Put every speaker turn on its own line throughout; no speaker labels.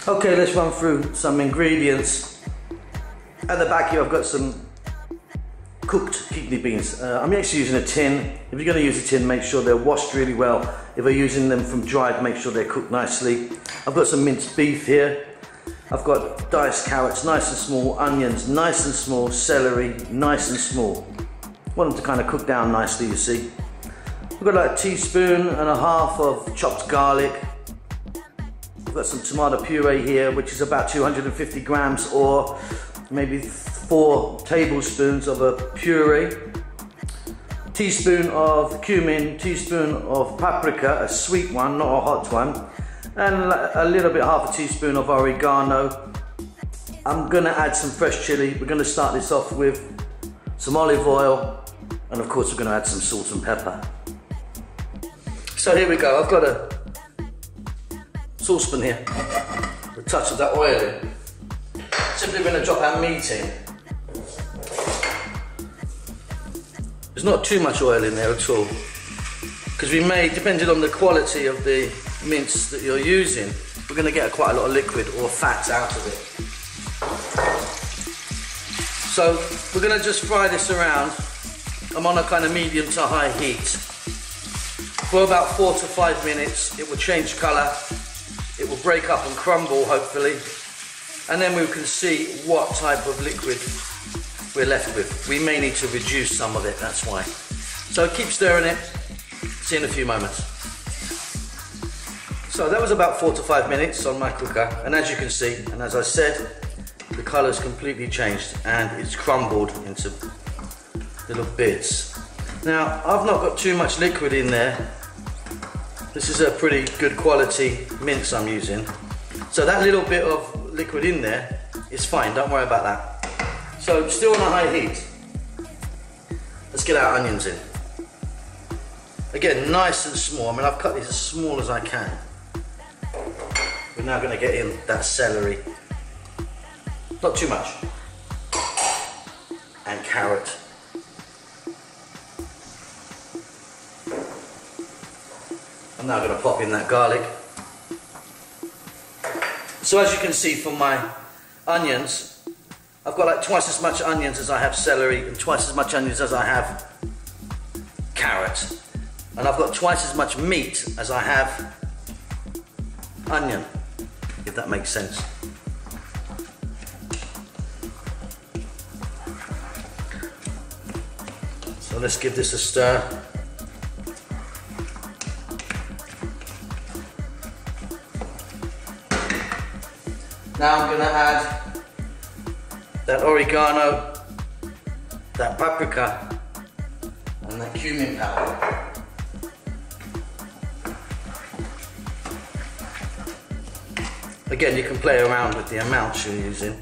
Okay, let's run through some ingredients. At the back here I've got some cooked kidney beans. I'm actually using a tin. If you're going to use a tin, make sure they're washed really well. If you're using them from dried, make sure they're cooked nicely. I've got some minced beef here. I've got diced carrots, nice and small, onions, nice and small, celery, nice and small. Want them to kind of cook down nicely, you see. I've got like a teaspoon and a half of chopped garlic. I've got some tomato puree here, which is about 250 grams or maybe 4 tablespoons of a puree. Teaspoon of cumin, teaspoon of paprika, a sweet one, not a hot one, and a little bit, half a teaspoon of oregano. I'm gonna add some fresh chili. We're gonna start this off with some olive oil, and of course we're gonna add some salt and pepper. So here we go. I've got a saucepan here, a touch of that oil in. Simply going to drop our meat in. There's not too much oil in there at all, because we may, depending on the quality of the mince that you're using, we're going to get quite a lot of liquid or fat out of it. So we're going to just fry this around. I'm on a kind of medium to high heat for about 4 to 5 minutes. It will change colour. It will break up and crumble, hopefully, and then we can see what type of liquid we're left with. We may need to reduce some of it, that's why. So keep stirring it. See you in a few moments. So that was about 4 to 5 minutes on my cooker, and as you can see, and as I said, the colour's completely changed and it's crumbled into little bits. Now, I've not got too much liquid in there. This is a pretty good quality mince I'm using. So that little bit of liquid in there is fine, don't worry about that. So still on a high heat. Let's get our onions in. Again, nice and small. I mean, I've cut these as small as I can. We're now going to get in that celery. Not too much. And carrot. I'm now going to pop in that garlic. So as you can see from my onions, I've got like twice as much onions as I have celery and twice as much onions as I have carrot. And I've got twice as much meat as I have onion, if that makes sense. So let's give this a stir. Now I'm going to add that oregano, that paprika, and that cumin powder. Again, you can play around with the amounts you're using.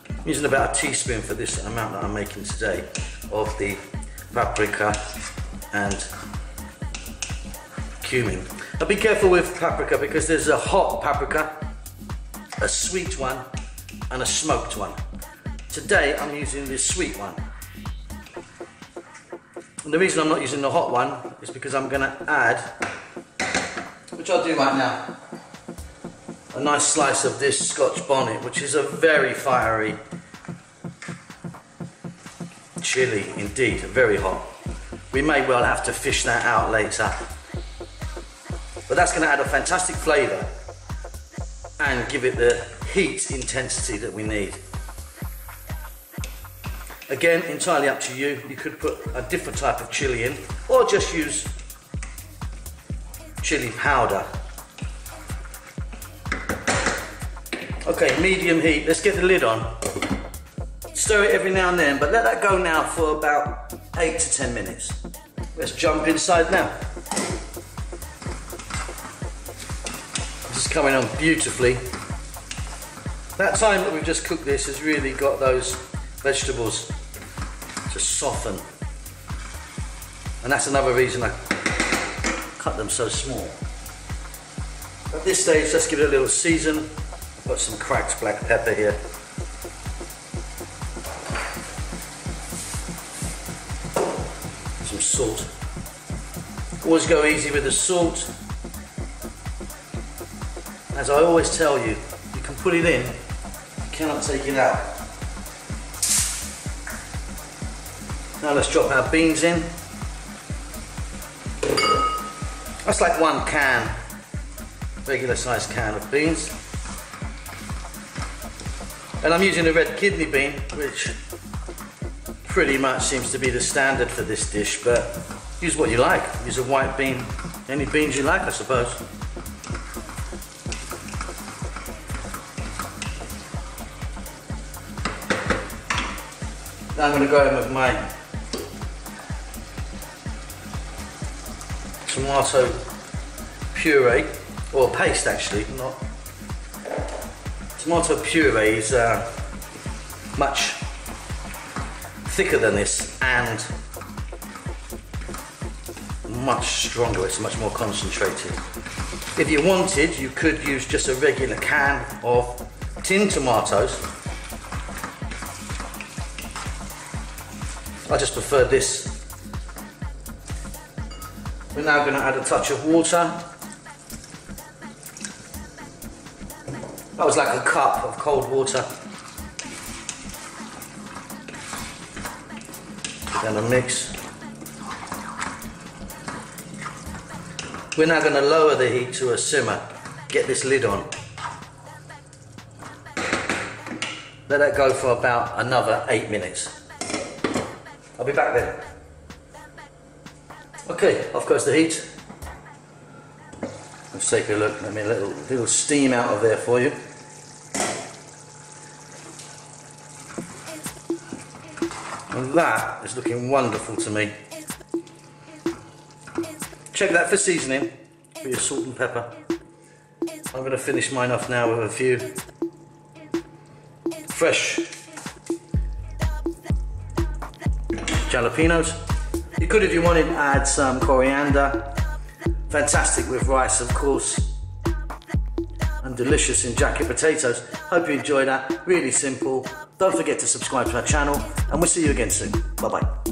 I'm using about a teaspoon for this amount that I'm making today of the paprika and cumin. Now be careful with paprika because there's a hot paprika, a sweet one, and a smoked one. Today I'm using this sweet one. And the reason I'm not using the hot one is because I'm going to add, which I'll do right now, a nice slice of this Scotch bonnet, which is a very fiery chili indeed, very hot. We may well have to fish that out later. But that's going to add a fantastic flavour and give it the heat intensity that we need. Again, entirely up to you. You could put a different type of chili in or just use chili powder. Okay, medium heat. Let's get the lid on. Stir it every now and then, but let that go now for about 8 to 10 minutes. Let's jump inside now. This is coming on beautifully. That time that we've just cooked this has really got those vegetables to soften. And that's another reason I cut them so small. At this stage, let's give it a little season. I've got some cracked black pepper here. Some salt. Always go easy with the salt. As I always tell you, You can put it in, you cannot take it out. Now let's drop our beans in. That's like one can, regular sized can of beans. And I'm using a red kidney bean, which pretty much seems to be the standard for this dish, but use what you like. Use a white bean, any beans you like, I suppose. Now I'm going to go in with my tomato puree, or paste actually, not. Tomato puree is much thicker than this and much stronger, it's much more concentrated. If you wanted, you could use just a regular can of tinned tomatoes. I just prefer this. We're now going to add a touch of water. That was like a cup of cold water. Then a mix. We're now going to lower the heat to a simmer. Get this lid on. Let that go for about another 8 minutes. I'll be back then. Okay, off goes the heat. Let's take a look. Let me a little steam out of there for you. And that is looking wonderful to me. Check that for seasoning, for your salt and pepper. I'm going to finish mine off now with a few fresh jalapenos. You could, if you wanted, add some coriander. Fantastic with rice, of course, and delicious in jacket potatoes. Hope you enjoyed that. Really simple. Don't forget to subscribe to our channel, and we'll see you again soon. Bye bye.